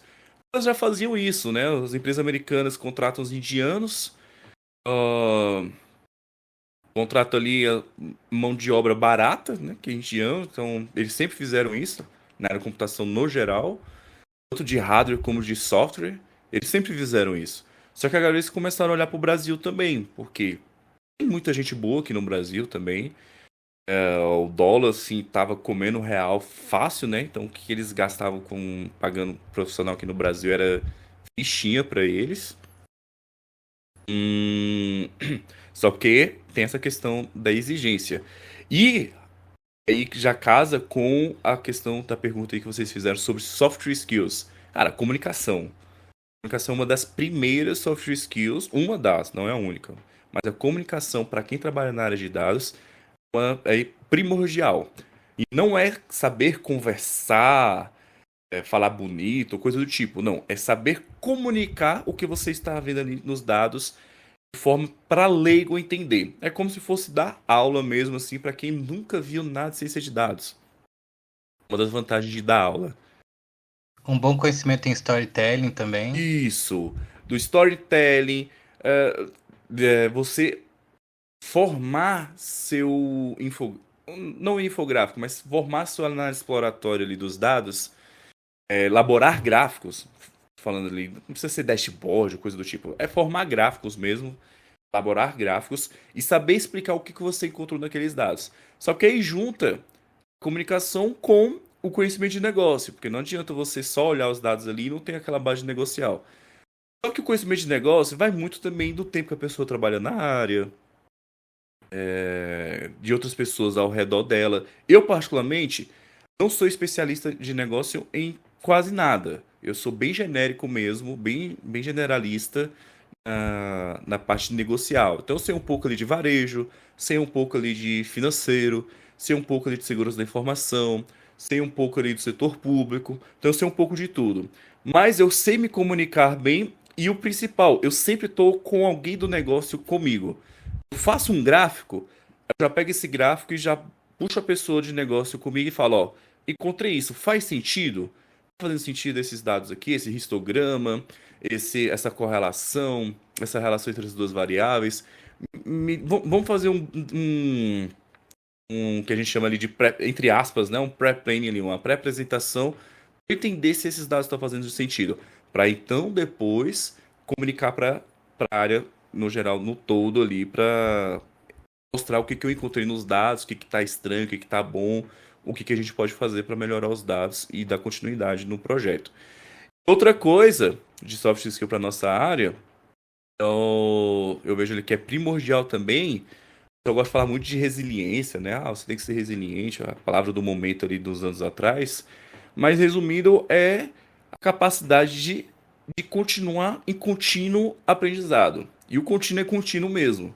Elas já faziam isso, né? As empresas americanas contratam os indianos, contratam ali a mão de obra barata, né? Que é indiano, então eles sempre fizeram isso na área de computação no geral, tanto de hardware como de software, eles sempre fizeram isso. Só que agora eles começaram a olhar para o Brasil também, porque tem muita gente boa aqui no Brasil também. O dólar, assim, tava comendo real fácil, né? Então, o que eles gastavam pagando profissional aqui no Brasil era fichinha pra eles. Só que tem essa questão da exigência. E aí já casa com a questão da pergunta aí que vocês fizeram sobre soft skills. Cara, comunicação. Comunicação é uma das primeiras soft skills, uma das, não é a única. Mas a comunicação, para quem trabalha na área de dados, é primordial. E não é saber conversar, falar bonito, coisa do tipo. Não, é saber comunicar o que você está vendo ali nos dados de forma para leigo entender. É como se fosse dar aula mesmo, assim, para quem nunca viu nada de ciência de dados. Uma das vantagens de dar aula. Um bom conhecimento em storytelling também. Isso, do storytelling, você formar seu não infográfico, mas formar sua análise exploratória ali dos dados, elaborar gráficos, falando ali, não precisa ser dashboard ou coisa do tipo, é formar gráficos mesmo, elaborar gráficos e saber explicar o que você encontrou naqueles dados. Só que aí junta comunicação com o conhecimento de negócio, porque não adianta você só olhar os dados ali e não ter aquela base negocial. Só que o conhecimento de negócio vai muito também do tempo que a pessoa trabalha na área, de outras pessoas ao redor dela. Eu, particularmente, não sou especialista de negócio em quase nada. Eu sou bem genérico mesmo, bem generalista na parte negocial. Então, eu sei um pouco ali de varejo, sei um pouco ali de financeiro, sei um pouco ali de segurança da informação, sei um pouco ali do setor público. Então, eu sei um pouco de tudo. Mas eu sei me comunicar bem e o principal, eu sempre estou com alguém do negócio comigo. Eu faço um gráfico, eu já pego esse gráfico e já puxo a pessoa de negócio comigo e falo, ó, encontrei isso, faz sentido? Tá fazendo sentido esses dados aqui, esse histograma, essa correlação, essa relação entre as duas variáveis? Vamos fazer um que a gente chama ali de entre aspas, né, um pré-planning ali, uma pré-apresentação, para entender se esses dados estão fazendo sentido, para então depois comunicar para a área no geral, no todo ali, para mostrar o que eu encontrei nos dados, o que está estranho, o que está bom, o que a gente pode fazer para melhorar os dados e dar continuidade no projeto. Outra coisa de soft skill para nossa área, eu vejo ali que é primordial também. Eu gosto de falar muito de resiliência, né? Você tem que ser resiliente, a palavra do momento ali dos anos atrás. Mas resumindo, é a capacidade de continuar em contínuo aprendizado. E o contínuo é contínuo mesmo.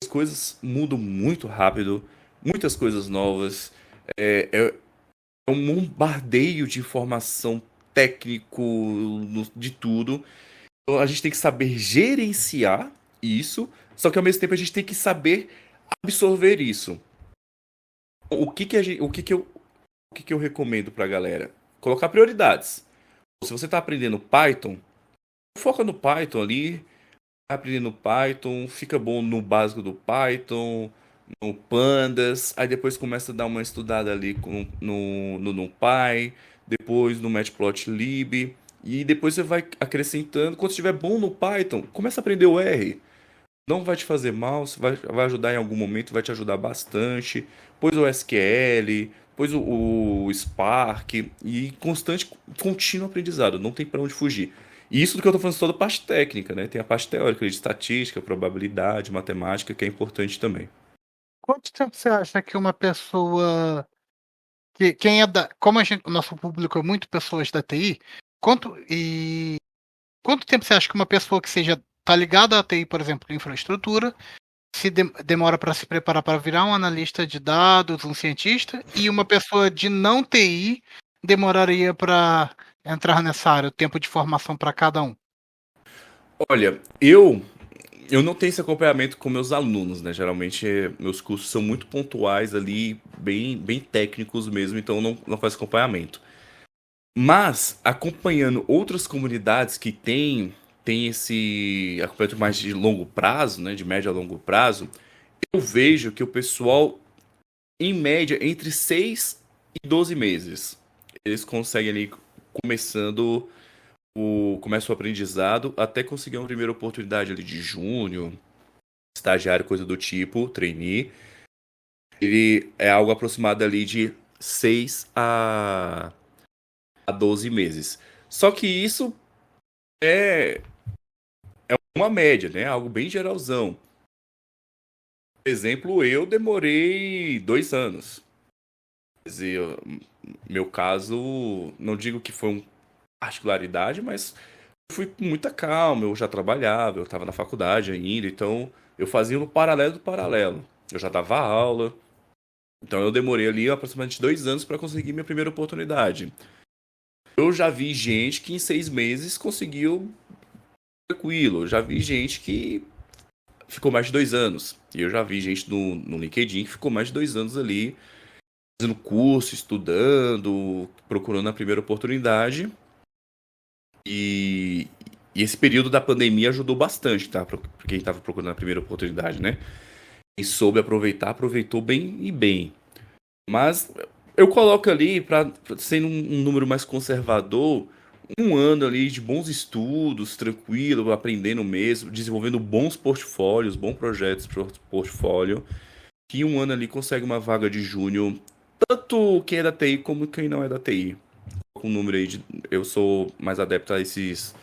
as coisas mudam muito rápido, muitas coisas novas. É um bombardeio de informação técnico de tudo. Então a gente tem que saber gerenciar isso, só que ao mesmo tempo a gente tem que saber absorver isso. O que que eu recomendo pra galera? Colocar prioridades. Se você está aprendendo Python, foca no Python ali, vai aprendendo Python, fica bom no básico do Python, no Pandas, aí depois começa a dar uma estudada ali no NumPy, depois no Matplotlib, e depois você vai acrescentando. Quando estiver bom no Python, começa a aprender o R. Não vai te fazer mal, vai ajudar em algum momento, vai te ajudar bastante. Pois o SQL, pois o Spark, e contínuo aprendizado, não tem para onde fugir. E isso do que eu tô falando é só da parte técnica, né? Tem a parte teórica de estatística, probabilidade, matemática, que é importante também. Quanto tempo você acha que uma pessoa quem é da, como o nosso público é muito pessoas da TI, quanto tempo você acha que uma pessoa que seja tá ligada à TI, por exemplo, infraestrutura, se demora para se preparar para virar um analista de dados, um cientista, e uma pessoa de não TI demoraria para entrar nessa área, o tempo de formação para cada um? Olha, eu não tenho esse acompanhamento com meus alunos, né? Geralmente meus cursos são muito pontuais ali, bem técnicos mesmo, então eu não faço acompanhamento. Mas acompanhando outras comunidades que tem esse acompanhamento mais de longo prazo, né? De médio a longo prazo, eu vejo que o pessoal, em média, entre 6 e 12 meses, eles conseguem ali começa o aprendizado até conseguir uma primeira oportunidade ali de júnior, estagiário, coisa do tipo, trainee. Ele é algo aproximado ali de 6 a 12 meses. Só que isso é uma média, né? Algo bem geralzão. Por exemplo, eu demorei 2 anos. Quer dizer, meu caso, não digo que foi uma particularidade, mas eu fui com muita calma. Eu já trabalhava, eu estava na faculdade ainda, então eu fazia no paralelo do paralelo. Eu já dava aula, então eu demorei ali aproximadamente 2 anos para conseguir minha primeira oportunidade. Eu já vi gente que em 6 meses conseguiu tranquilo. Eu já vi gente que ficou mais de 2 anos. E eu já vi gente no LinkedIn que ficou mais de 2 anos ali, fazendo curso, estudando, procurando a primeira oportunidade. E esse período da pandemia ajudou bastante, tá? Pra quem estava procurando a primeira oportunidade, né? Quem soube aproveitar, aproveitou bem e bem. Mas eu coloco ali, para ser um número mais conservador, 1 ano ali de bons estudos, tranquilo, aprendendo mesmo, desenvolvendo bons portfólios, bons projetos para portfólio, que 1 ano ali consegue uma vaga de júnior, tanto quem é da TI como quem não é da TI. Com o número aí eu sou mais adepto a esses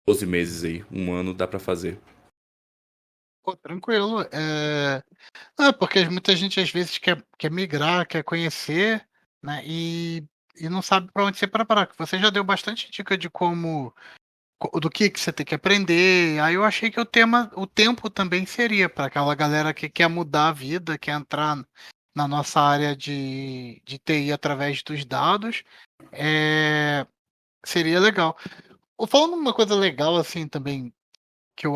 12 meses aí, 1 ano dá para fazer. Pô, tranquilo. Porque muita gente às vezes quer migrar, quer conhecer, né? E não sabe para onde se preparar. Você já deu bastante dica de do que você tem que aprender. Aí eu achei que o tempo também seria para aquela galera que quer mudar a vida, quer entrar na nossa área de TI através dos dados. Seria legal. Falando uma coisa legal assim também, que eu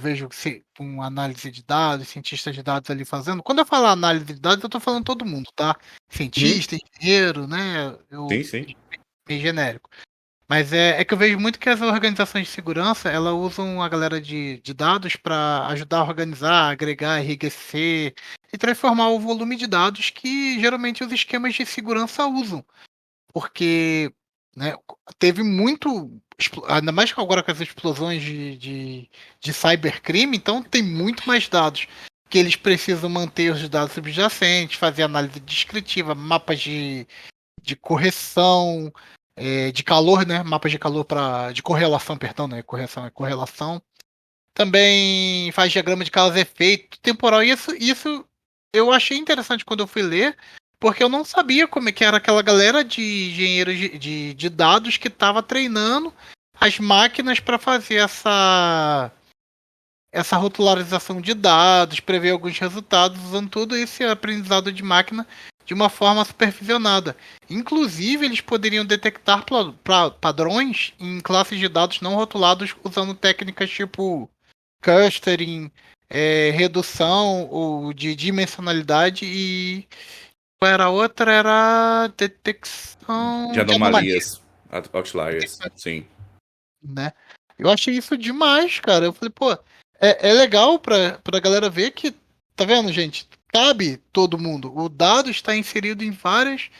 vejo com análise de dados, cientista de dados ali fazendo. Quando eu falo análise de dados, eu estou falando todo mundo, tá? Cientista, engenheiro, né? Sim, sim. Bem genérico. Mas é que eu vejo muito que as organizações de segurança, elas usam a galera de dados para ajudar a organizar, agregar, enriquecer e transformar o volume de dados que geralmente os esquemas de segurança usam. Porque, né, teve muito, ainda mais que agora com as explosões de cybercrime, então tem muito mais dados que eles precisam manter os dados subjacentes, fazer análise descritiva, mapas de correção, de calor, né? Mapas de calor de correlação, perdão, né? Correção é correlação. Também faz diagrama de causa e efeito temporal. Isso eu achei interessante quando eu fui ler, porque eu não sabia como é que era aquela galera de engenheiros de dados que estava treinando as máquinas para fazer essa rotularização de dados, prever alguns resultados, usando todo esse aprendizado de máquina de uma forma supervisionada. Inclusive, eles poderiam detectar padrões em classes de dados não rotulados usando técnicas tipo clustering, redução ou de dimensionalidade e era outra, era detecção De anomalias, outliers, sim. né? Eu achei isso demais, cara. Eu falei, pô, é legal pra galera ver que, tá vendo, gente? Cabe todo mundo. O dado está inserido em várias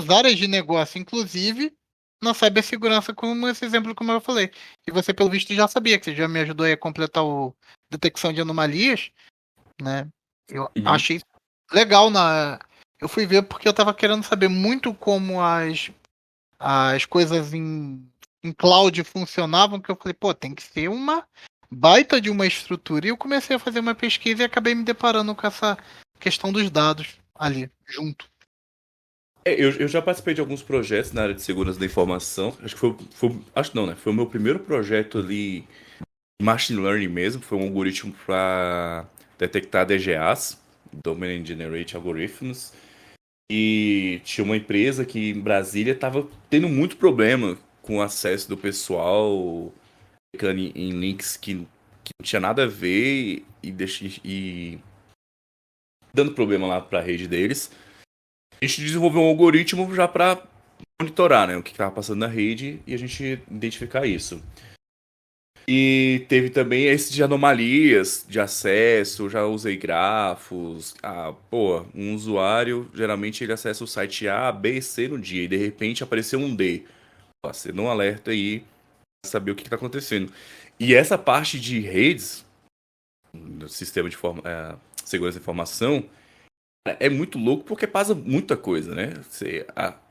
áreas de negócio, inclusive na cibersegurança, como esse exemplo como eu falei. E você, pelo visto, já sabia, que você já me ajudou aí a completar o detecção de anomalias, né? Eu achei legal Eu fui ver porque eu tava querendo saber muito como as coisas em cloud funcionavam, que eu falei, pô, tem que ser uma baita de uma estrutura. E eu comecei a fazer uma pesquisa e acabei me deparando com essa questão dos dados ali, junto. Eu já participei de alguns projetos na área de segurança da informação. Acho que acho não, né? Foi o meu primeiro projeto ali, machine learning mesmo. Foi um algoritmo para detectar DGAs, Domain Generate Algorithms. E tinha uma empresa que em Brasília estava tendo muito problema com o acesso do pessoal, clicando em links que não tinha nada a ver e dando problema lá para a rede deles. A gente desenvolveu um algoritmo já para monitorar, né, o que estava passando na rede e a gente identificar isso. E teve também esse de anomalias de acesso, já usei grafos. Um usuário, geralmente ele acessa o site A, B e C no dia, e de repente apareceu um D. Você não alerta aí pra saber o que está acontecendo. E essa parte de redes, do sistema de segurança da informação, é muito louco porque passa muita coisa, né?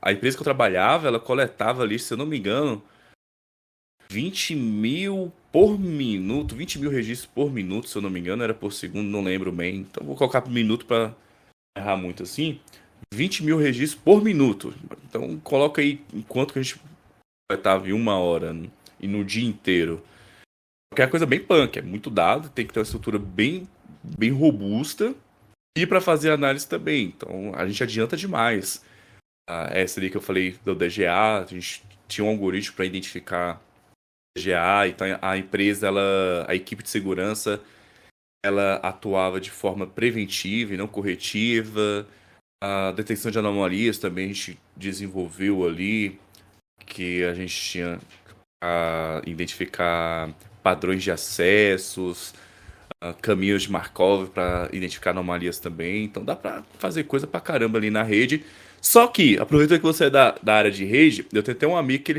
A empresa que eu trabalhava, ela coletava ali, se eu não me engano, 20 mil por minuto, 20 mil registros por minuto, se eu não me engano, era por segundo, não lembro bem. Então vou colocar por minuto para errar muito assim. 20 mil registros por minuto. Então coloca aí quanto que a gente coletava em uma hora, né? E no dia inteiro. Porque é uma coisa bem punk, é muito dado, tem que ter uma estrutura bem, bem robusta. E para fazer análise também. Então a gente adianta demais. Essa ali que eu falei do DGA, a gente tinha um algoritmo para identificar DGA, então a empresa, a equipe de segurança, ela atuava de forma preventiva e não corretiva. A detecção de anomalias também a gente desenvolveu ali, que a gente tinha a identificar padrões de acessos, caminhos de Markov para identificar anomalias também. Então dá para fazer coisa pra caramba ali na rede. Só que, aproveitando que você é da área de rede, eu tenho até um amigo que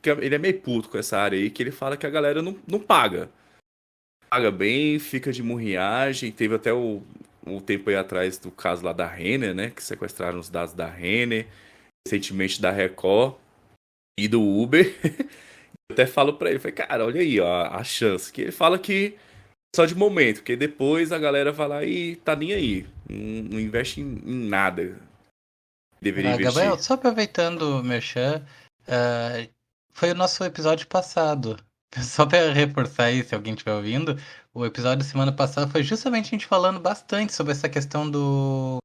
ele é meio puto com essa área aí, que ele fala que a galera não paga. Paga bem, fica de murriagem. Teve até um tempo aí atrás do caso lá da Renner, né? Que sequestraram os dados da Renner. Recentemente da Record e do Uber. Eu até falo pra ele, falei, cara, olha aí, ó, a chance. Que ele fala que só de momento, porque depois a galera vai lá e tá nem aí. Não investe em nada. Deveria investir. Gabriel, só aproveitando o Merchan, foi o nosso episódio passado. Só para reforçar aí, se alguém estiver ouvindo, o episódio da semana passada foi justamente a gente falando bastante sobre essa questão do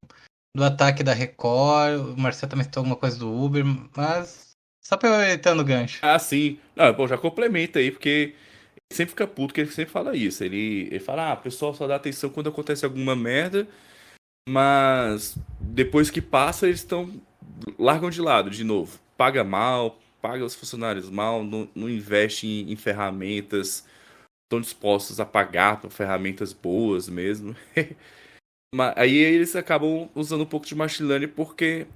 ataque da Record. O Marcelo também citou alguma coisa do Uber, mas só aproveitando o gancho. Ah, sim. Não, pô, já complementa aí, porque ele sempre fica puto, que ele sempre fala isso. Ele fala, o pessoal só dá atenção quando acontece alguma merda, mas depois que passa, eles largam de lado de novo. Paga mal, paga os funcionários mal, não investe em ferramentas, estão dispostos a pagar por ferramentas boas mesmo. Mas aí eles acabam usando um pouco de machine learning porque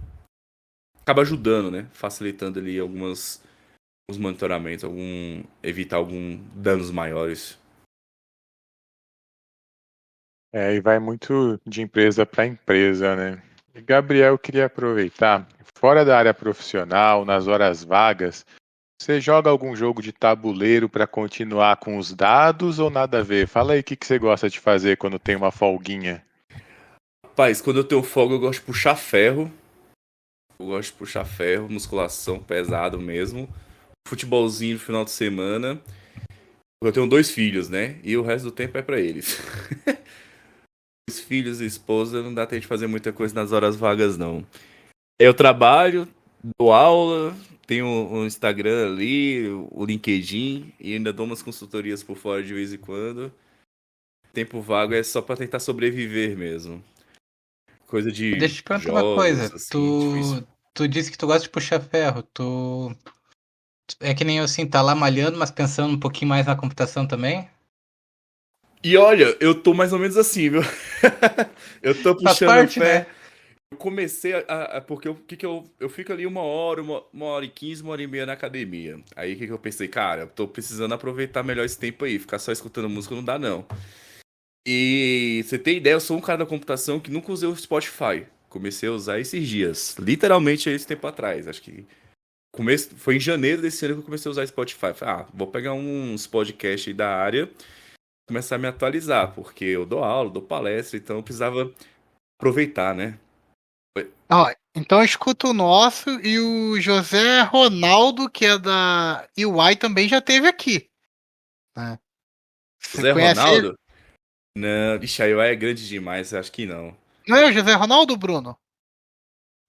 acaba ajudando, né? Facilitando ali os monitoramentos, evitar alguns danos maiores. E vai muito de empresa para empresa, né? E, Gabriel, eu queria aproveitar, fora da área profissional, nas horas vagas, você joga algum jogo de tabuleiro para continuar com os dados ou nada a ver? Fala aí o que você gosta de fazer quando tem uma folguinha. Rapaz, quando eu tenho folga eu gosto de puxar ferro. Musculação pesado mesmo. Futebolzinho no final de semana. Eu tenho 2 filhos, né? E o resto do tempo é pra eles. Os filhos e esposa não dá tempo de fazer muita coisa nas horas vagas, não. Eu trabalho, dou aula, tenho um Instagram ali, o LinkedIn, e ainda dou umas consultorias por fora de vez em quando. Tempo vago é só pra tentar sobreviver mesmo. Coisa de Deixa eu te perguntar uma jogos, coisa. assim, difícil. Tu disse que tu gosta de puxar ferro. Tu é que nem eu assim, tá lá malhando, mas pensando um pouquinho mais na computação também? E olha, eu tô mais ou menos assim, viu? Eu tô Faz puxando parte, fé. né? Eu comecei porque eu fico ali uma hora e 15, 1 hora e meia na academia. Aí o que eu pensei, cara, eu tô precisando aproveitar melhor esse tempo aí. Ficar só escutando música não dá, não. E você tem ideia, eu sou um cara da computação que nunca usei o Spotify. Comecei a usar esses dias. Literalmente esse tempo atrás. Acho que foi em janeiro desse ano que eu comecei a usar Spotify. Falei, vou pegar uns podcasts aí da área, começar a me atualizar, porque eu dou aula, dou palestra, então eu precisava aproveitar, né? Ó, então escuta o nosso e o José Ronaldo, que é da EY, também já teve aqui. Né? Você Zé conhece ele? Ronaldo? Não, ixi, a UI é grande demais, acho que não. Não é o José Ronaldo, Bruno?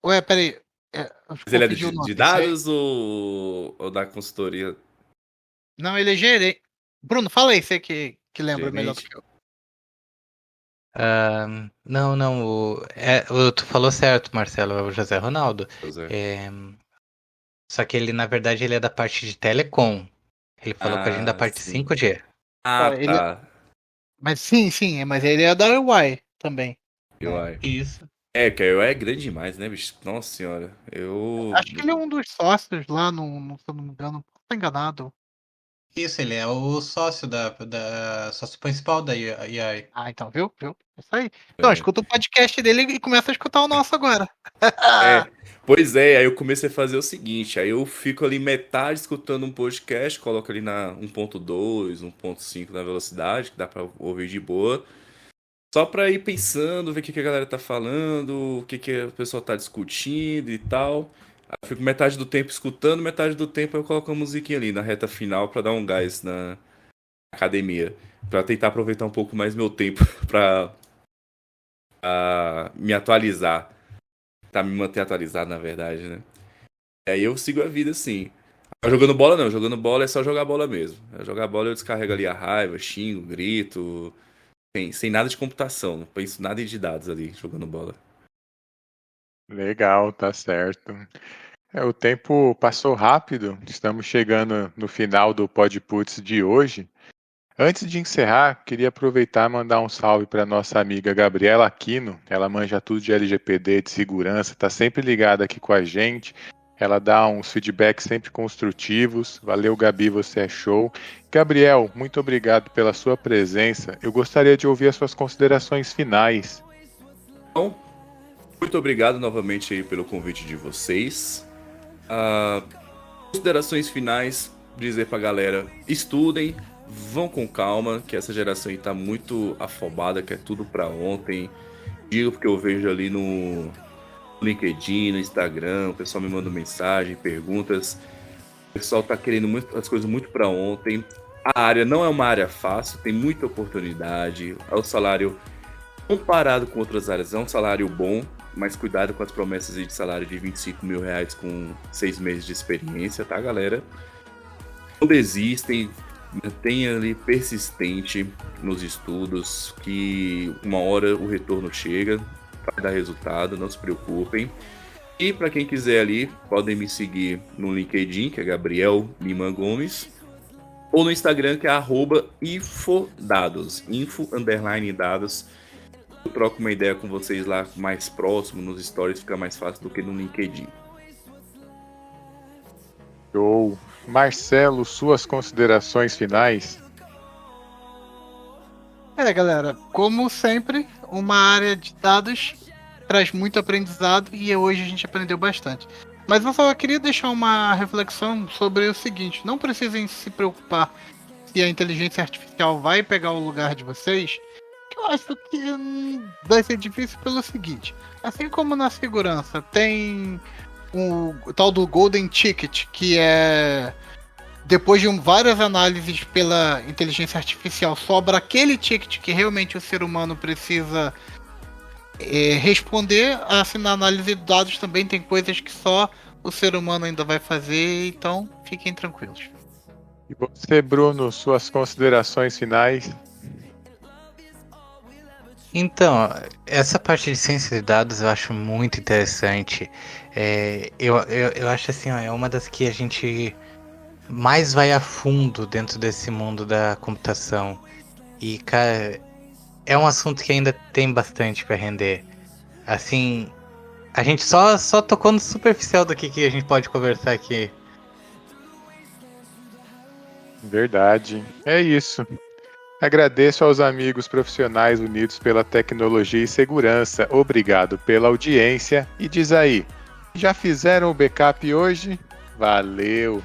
Ué, peraí. Eu Mas ele é confundi o de nome. Esse aí? dados ou da consultoria Não, ele é gerente. Bruno, fala aí, você que lembra melhor do gerente? que eu. Não, não. Tu falou certo, Marcelo, é o José Ronaldo. José? É, só que ele, na verdade, ele é da parte de telecom. Ele falou com a gente da Ah, parte sim. 5G. Ah, Tá, tá. mas sim, mas ele é da EY também. Né? UI. Isso. É, que a UI é grande demais, né, bicho? Nossa senhora. Eu. Acho que ele é um dos sócios lá, se eu não me engano. Não tô enganado. Isso, ele é o sócio sócio principal da AI. Ah, então, viu? Isso aí. Então, É. escuta o podcast dele e começa a escutar o nosso agora. É, pois é, aí eu comecei a fazer o seguinte, aí eu fico ali metade escutando um podcast, coloco ali na 1.2, 1.5 na velocidade, que dá pra ouvir de boa, só pra ir pensando, ver o que a galera tá falando, o que o pessoal tá discutindo e tal. Aí eu fico metade do tempo escutando, metade do tempo eu coloco a musiquinha ali na reta final pra dar um gás na academia, pra tentar aproveitar um pouco mais meu tempo pra me atualizar. Tá me manter atualizado, na verdade, né? Aí eu sigo a vida assim. Jogando bola não, jogando bola é só jogar bola mesmo. Jogar bola eu descarrego ali a raiva, xingo, grito, sem nada de computação, não penso nada de dados ali jogando bola. Legal, tá certo. O tempo passou rápido, estamos chegando no final do Podputs de hoje. Antes de encerrar, queria aproveitar e mandar um salve para nossa amiga Gabriela Aquino. Ela manja tudo de LGPD, de segurança, está sempre ligada aqui com a gente. Ela dá uns feedbacks sempre construtivos. Valeu, Gabi, você é show. Gabriel, muito obrigado pela sua presença. Eu gostaria de ouvir as suas considerações finais. Então, muito obrigado novamente aí pelo convite de vocês. Considerações finais, dizer pra galera, estudem, vão com calma, que essa geração aí tá muito afobada, que é tudo pra ontem. Digo porque eu vejo ali no LinkedIn, no Instagram, o pessoal me manda mensagem, perguntas. O pessoal tá querendo as coisas muito pra ontem. A área não é uma área fácil, tem muita oportunidade. O salário, comparado com outras áreas, é um salário bom, mas cuidado com as promessas de salário de 25 mil reais com 6 meses de experiência, tá, galera? Não desistem, mantenha ali persistente nos estudos, que uma hora o retorno chega, vai dar resultado, não se preocupem. E para quem quiser ali, podem me seguir no LinkedIn, que é Gabriel Lima Gomes, ou no Instagram, que é @infodados, info_dados. Eu troco uma ideia com vocês lá mais próximo, nos stories fica mais fácil do que no LinkedIn. Show. Marcelo, suas considerações finais? Galera, como sempre, uma área de dados traz muito aprendizado e hoje a gente aprendeu bastante. Mas eu só queria deixar uma reflexão sobre o seguinte: não precisem se preocupar se a inteligência artificial vai pegar o lugar de vocês, que eu acho que vai ser difícil pelo seguinte: assim como na segurança tem o tal do Golden Ticket, que é depois de várias análises pela inteligência artificial, sobra aquele ticket que realmente o ser humano precisa responder. Assim, na análise de dados também tem coisas que só o ser humano ainda vai fazer, então fiquem tranquilos. E você, Bruno, suas considerações finais? Então, essa parte de ciência de dados eu acho muito interessante. Eu acho assim, ó, é uma das que a gente mais vai a fundo dentro desse mundo da computação. E, cara, é um assunto que ainda tem bastante para render. Assim, a gente só tocou no superficial do que a gente pode conversar aqui. Verdade. É isso. Agradeço aos amigos profissionais unidos pela tecnologia e segurança. Obrigado pela audiência. E diz aí, já fizeram o backup hoje? Valeu!